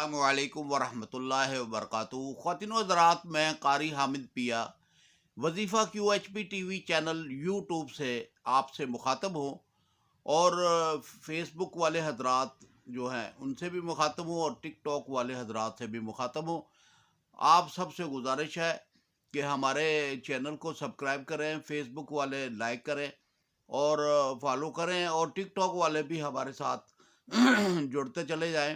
السلام علیکم ورحمۃ اللہ وبرکاتہ۔ خواتین و حضرات، میں قاری حامد پیا وظیفہ Q H P T V channel YouTube سے آپ سے مخاطب ہوں، اور فیس بک والے حضرات جو ہیں ان سے بھی مخاطب ہوں، اور ٹک ٹاک والے حضرات سے بھی مخاطب ہوں۔ آپ سب سے گزارش ہے کہ ہمارے چینل کو سبسکرائب کریں، فیس بک والے لائک کریں اور فالو کریں، اور ٹک ٹاک والے بھی ہمارے ساتھ جڑتے چلے جائیں۔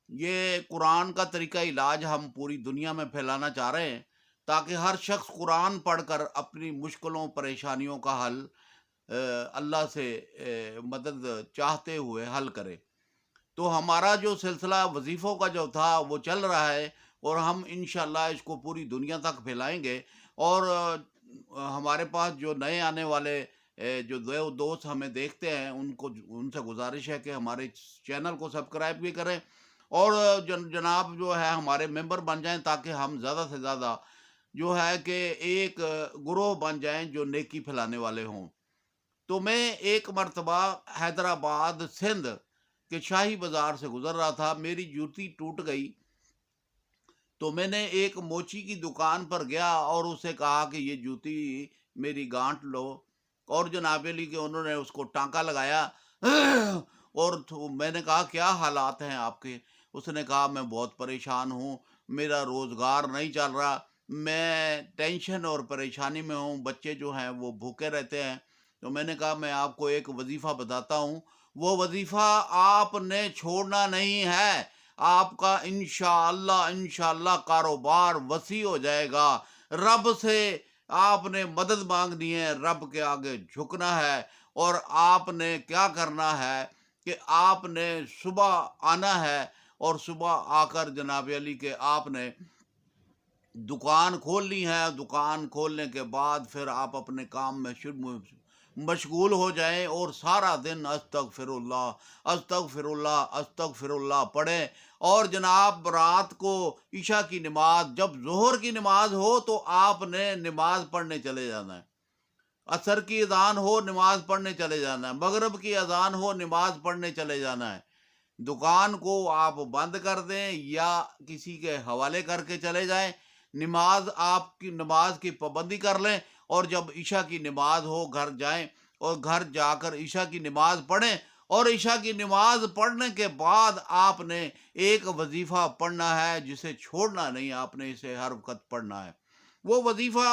یہ قرآن کا طریقہ علاج ہم پوری دنیا میں پھیلانا چاہ رہے ہیں، تاکہ ہر شخص قرآن پڑھ کر اپنی مشکلوں پریشانیوں کا حل اللہ سے مدد چاہتے ہوئے حل کرے۔ تو ہمارا جو سلسلہ وظیفوں کا جو تھا وہ چل رہا ہے، اور ہم انشاءاللہ اس کو پوری دنیا تک پھیلائیں گے۔ اور ہمارے پاس جو نئے آنے والے جو دوست ہمیں دیکھتے ہیں ان سے گزارش ہے کہ ہمارے چینل کو سبسکرائب بھی کریں، اور جناب جو ہے ہمارے ممبر بن جائیں، تاکہ ہم زیادہ سے زیادہ جو ہے کہ ایک گروہ بن جائیں جو نیکی پھیلانے والے ہوں۔ تو میں ایک مرتبہ حیدرآباد سندھ کے شاہی بازار سے گزر رہا تھا، میری جوتی ٹوٹ گئی، تو میں نے ایک موچی کی دکان پر گیا اور اسے کہا کہ یہ جوتی میری گانٹ لو، اور جناب علی کہ انہوں نے اس کو ٹانکا لگایا اور میں نے کہا کیا حالات ہیں آپ کے؟ اس نے کہا میں بہت پریشان ہوں، میرا روزگار نہیں چل رہا، میں ٹینشن اور پریشانی میں ہوں، بچے جو ہیں وہ بھوکے رہتے ہیں۔ تو میں نے کہا میں آپ کو ایک وظیفہ بتاتا ہوں، وہ وظیفہ آپ نے چھوڑنا نہیں ہے، آپ کا انشاءاللہ کاروبار وسیع ہو جائے گا۔ رب سے آپ نے مدد مانگنی ہے، رب کے آگے جھکنا ہے، اور آپ نے کیا کرنا ہے کہ آپ نے صبح آنا ہے، اور صبح آ کر جناب علی کہ آپ نے دکان کھولنی ہے، دکان کھولنے کے بعد پھر آپ اپنے کام میں مشغول ہو جائیں، اور سارا دن استغفر اللہ استغفر اللہ استغفر اللہ پڑھیں۔ اور جناب رات کو عشاء کی نماز، جب ظہر کی نماز ہو تو آپ نے نماز پڑھنے چلے جانا ہے، عصر کی اذان ہو نماز پڑھنے چلے جانا ہے، مغرب کی اذان ہو نماز پڑھنے چلے جانا ہے۔ دکان کو آپ بند کر دیں یا کسی کے حوالے کر کے چلے جائیں، آپ کی نماز کی پابندی کر لیں، اور جب عشاء کی نماز ہو گھر جائیں، اور گھر جا کر عشاء کی نماز پڑھیں، اور عشاء کی نماز پڑھنے کے بعد آپ نے ایک وظیفہ پڑھنا ہے جسے چھوڑنا نہیں، آپ نے اسے ہر وقت پڑھنا ہے۔ وہ وظیفہ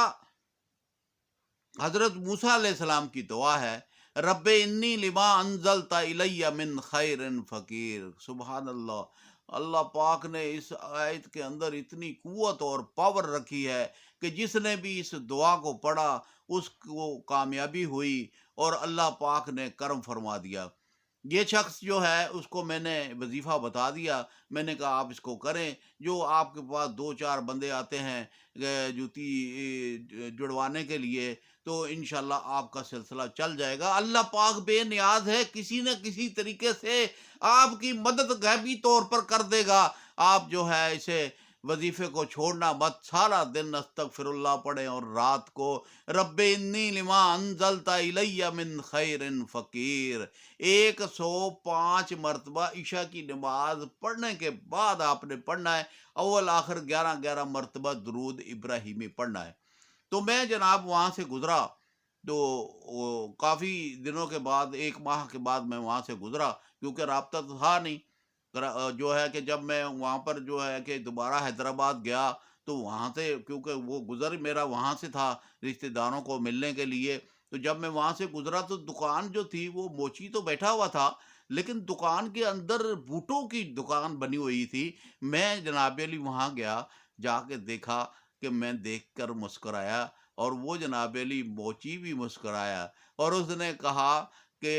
حضرت موسیٰ علیہ السلام کی دعا ہے، رب انی لما انزلت الی من خیر فقیر۔ سبحان اللہ، اللہ پاک نے اس آیت کے اندر اتنی قوت اور پاور رکھی ہے کہ جس نے بھی اس دعا کو پڑھا اس کو کامیابی ہوئی، اور اللہ پاک نے کرم فرما دیا۔ یہ شخص جو ہے اس کو میں نے وظیفہ بتا دیا، میں نے کہا آپ اس کو کریں۔ جو آپ کے پاس دو چار بندے آتے ہیں جوتی جڑوانے کے لیے، تو انشاءاللہ آپ کا سلسلہ چل جائے گا۔ اللہ پاک بے نیاز ہے، کسی نہ کسی طریقے سے آپ کی مدد غیبی طور پر کر دے گا۔ آپ جو ہے اسے وظیفے کو چھوڑنا مت، سارا دن استغفر اللہ پڑھیں، اور رات کو رب انی لما انزلت الی من خیر فقیر 105 مرتبہ عشاء کی نماز پڑھنے کے بعد آپ نے پڑھنا ہے۔ اول آخر 11 مرتبہ درود ابراہیمی پڑھنا ہے۔ تو میں جناب وہاں سے گزرا، تو کافی دنوں کے بعد، 1 ماہ کے بعد میں وہاں سے گزرا، کیونکہ رابطہ تو تھا نہیں۔ جو ہے کہ جب میں وہاں پر جو ہے کہ دوبارہ حیدرآباد گیا، تو وہاں سے کیونکہ وہ گزر میرا وہاں سے تھا رشتہ داروں کو ملنے کے لیے، تو جب میں وہاں سے گزرا تو دکان جو تھی وہ موچی تو بیٹھا ہوا تھا، لیکن دکان کے اندر بوٹوں کی دکان بنی ہوئی تھی۔ میں جناب علی وہاں گیا، جا کے دیکھا کہ میں دیکھ کر مسکرایا، اور وہ جناب علی موچی بھی مسکرایا، اور اس نے کہا کہ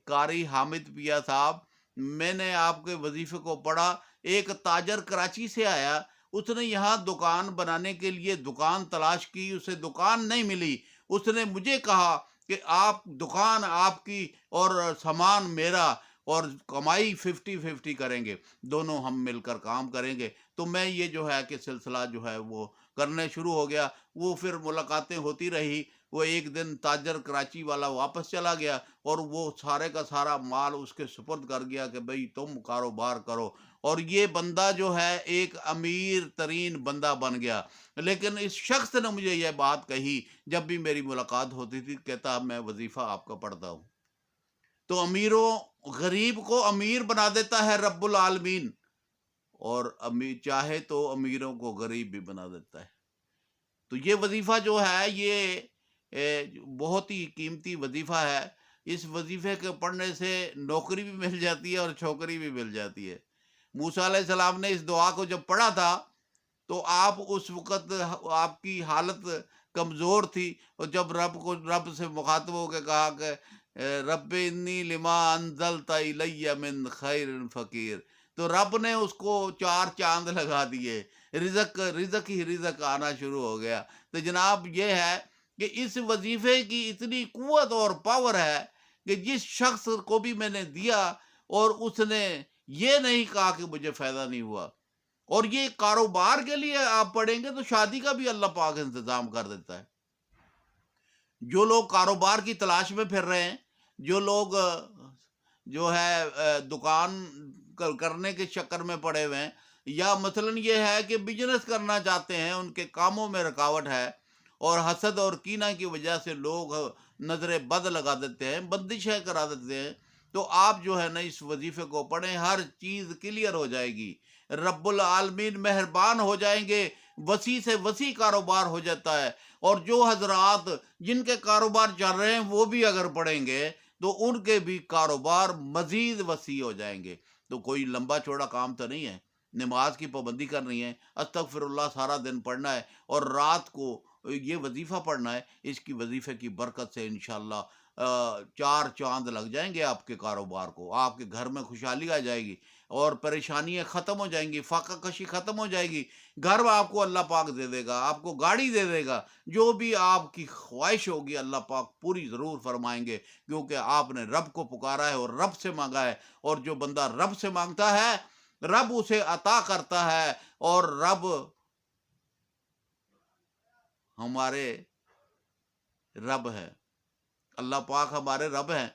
قاری حامد پیا صاحب، میں نے آپ کے وظیفے کو پڑھا، ایک تاجر کراچی سے آیا، اس نے یہاں دکان بنانے کے لیے دکان تلاش کی، اسے دکان نہیں ملی، اس نے مجھے کہا کہ آپ دکان آپ کی اور سامان میرا، اور کمائی 50-50 کریں گے، دونوں ہم مل کر کام کریں گے۔ تو میں یہ جو ہے کہ سلسلہ جو ہے وہ کرنے شروع ہو گیا۔ وہ پھر ملاقاتیں ہوتی رہی۔ وہ ایک دن تاجر کراچی والا واپس چلا گیا، اور وہ سارے کا سارا مال اس کے سپرد کر گیا کہ بھئی تم کاروبار کرو، اور یہ بندہ جو ہے ایک امیر ترین بندہ بن گیا۔ لیکن اس شخص نے مجھے یہ بات کہی جب بھی میری ملاقات ہوتی تھی، کہتا میں وظیفہ آپ کا پڑھتا ہوں۔ تو امیروں غریب کو امیر بنا دیتا ہے رب العالمین، اور امیر چاہے تو امیروں کو غریب بھی بنا دیتا ہے۔ تو یہ وظیفہ جو ہے یہ بہت ہی قیمتی وظیفہ ہے۔ اس وظیفے کے پڑھنے سے نوکری بھی مل جاتی ہے اور چھوکری بھی مل جاتی ہے۔ موسیٰ علیہ السلام نے اس دعا کو جب پڑھا تھا تو آپ اس وقت آپ کی حالت کمزور تھی، اور جب رب سے مخاطب ہو کے کہا کہ رب انی لما انزلت الی من خیر فقیر، تو رب نے اس کو 4 چاند لگا دیے، رزق ہی رزق آنا شروع ہو گیا۔ تو جناب یہ ہے کہ اس وظیفے کی اتنی قوت اور پاور ہے کہ جس شخص کو بھی میں نے دیا اور اس نے یہ نہیں کہا کہ مجھے فائدہ نہیں ہوا۔ اور یہ کاروبار کے لیے آپ پڑھیں گے تو شادی کا بھی اللہ پاک انتظام کر دیتا ہے۔ جو لوگ کاروبار کی تلاش میں پھر رہے ہیں، جو لوگ جو ہے دکان کرنے کے چکر میں پڑے ہوئے ہیں، یا مثلا یہ ہے کہ بزنس کرنا چاہتے ہیں، ان کے کاموں میں رکاوٹ ہے، اور حسد اور کینہ کی وجہ سے لوگ نظر بد لگا دیتے ہیں، بندشیں کرا دیتے ہیں، تو آپ جو ہے نا اس وظیفے کو پڑھیں، ہر چیز کلیئر ہو جائے گی، رب العالمین مہربان ہو جائیں گے، وسیع سے وسیع کاروبار ہو جاتا ہے۔ اور جو حضرات جن کے کاروبار چل رہے ہیں وہ بھی اگر پڑھیں گے تو ان کے بھی کاروبار مزید وسیع ہو جائیں گے۔ تو کوئی لمبا چوڑا کام تو نہیں ہے، نماز کی پابندی کرنی ہے، استغفر اللہ سارا دن پڑھنا ہے، اور رات کو یہ وظیفہ پڑھنا ہے۔ اس کی وظیفے کی برکت سے انشاءاللہ 4 چاند لگ جائیں گے آپ کے کاروبار کو، آپ کے گھر میں خوشحالی آ جائے گی، اور پریشانیاں ختم ہو جائیں گی، فاقہ کشی ختم ہو جائے گی، گھر آپ کو اللہ پاک دے دے گا، آپ کو گاڑی دے دے گا، جو بھی آپ کی خواہش ہوگی اللہ پاک پوری ضرور فرمائیں گے، کیونکہ آپ نے رب کو پکارا ہے اور رب سے مانگا ہے، اور جو بندہ رب سے مانگتا ہے رب اسے عطا کرتا ہے۔ اور رب ہمارے رب ہے، اللہ پاک ہمارے رب ہیں،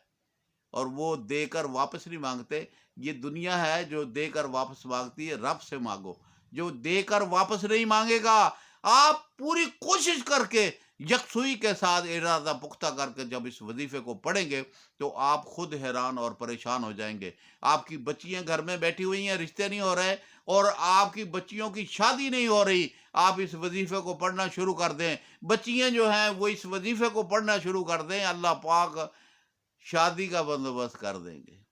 اور وہ دے کر واپس نہیں مانگتے۔ یہ دنیا ہے جو دے کر واپس مانگتی ہے، رب سے مانگو جو دے کر واپس نہیں مانگے گا۔ آپ پوری کوشش کر کے یکسوئی کے ساتھ ارادہ پختہ کر کے جب اس وظیفے کو پڑھیں گے تو آپ خود حیران اور پریشان ہو جائیں گے۔ آپ کی بچیاں گھر میں بیٹھی ہوئی ہیں، رشتے نہیں ہو رہے، اور آپ کی بچیوں کی شادی نہیں ہو رہی، آپ اس وظیفے کو پڑھنا شروع کر دیں، بچیاں جو ہیں وہ اس وظیفے کو پڑھنا شروع کر دیں، اللہ پاک شادی کا بندوبست کر دیں گے،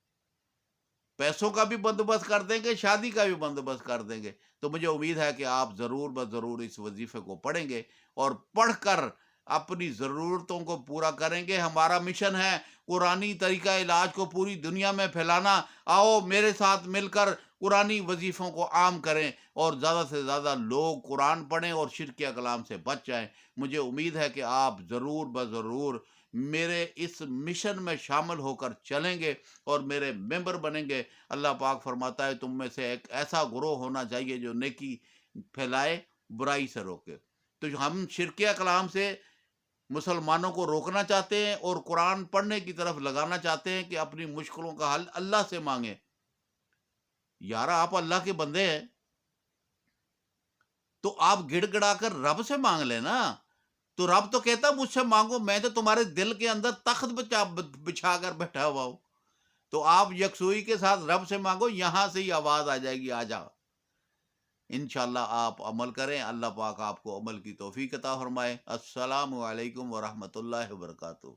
پیسوں کا بھی بندوبست کر دیں گے، شادی کا بھی بندوبست کر دیں گے۔ تو مجھے امید ہے کہ آپ ضرور ضرور اس وظیفے کو پڑھیں گے، اور پڑھ کر اپنی ضرورتوں کو پورا کریں گے۔ ہمارا مشن ہے قرآنی طریقہ علاج کو پوری دنیا میں پھیلانا۔ آؤ میرے ساتھ مل کر قرآنی وظیفوں کو عام کریں، اور زیادہ سے زیادہ لوگ قرآن پڑھیں اور شرک کلام سے بچ جائیں۔ مجھے امید ہے کہ آپ ضرور ضرور میرے اس مشن میں شامل ہو کر چلیں گے اور میرے ممبر بنیں گے۔ اللہ پاک فرماتا ہے تم میں سے ایک ایسا گروہ ہونا چاہیے جو نیکی پھیلائے، برائی سے روکے۔ تو ہم شرکیہ کلام سے مسلمانوں کو روکنا چاہتے ہیں اور قرآن پڑھنے کی طرف لگانا چاہتے ہیں کہ اپنی مشکلوں کا حل اللہ سے مانگیں۔ یار آپ اللہ کے بندے ہیں تو آپ گڑ گڑا کر رب سے مانگ لیں نا۔ تو رب تو کہتا مجھ سے مانگو، میں تو تمہارے دل کے اندر تخت بچھا کر بیٹھا ہوا ہوں۔ تو آپ یکسوئی کے ساتھ رب سے مانگو، یہاں سے ہی آواز آ جائے گی، آ جا۔ انشاءاللہ آپ عمل کریں، اللہ پاک آپ کو عمل کی توفیق عطا فرمائے۔ السلام علیکم ورحمۃ اللہ وبرکاتہ۔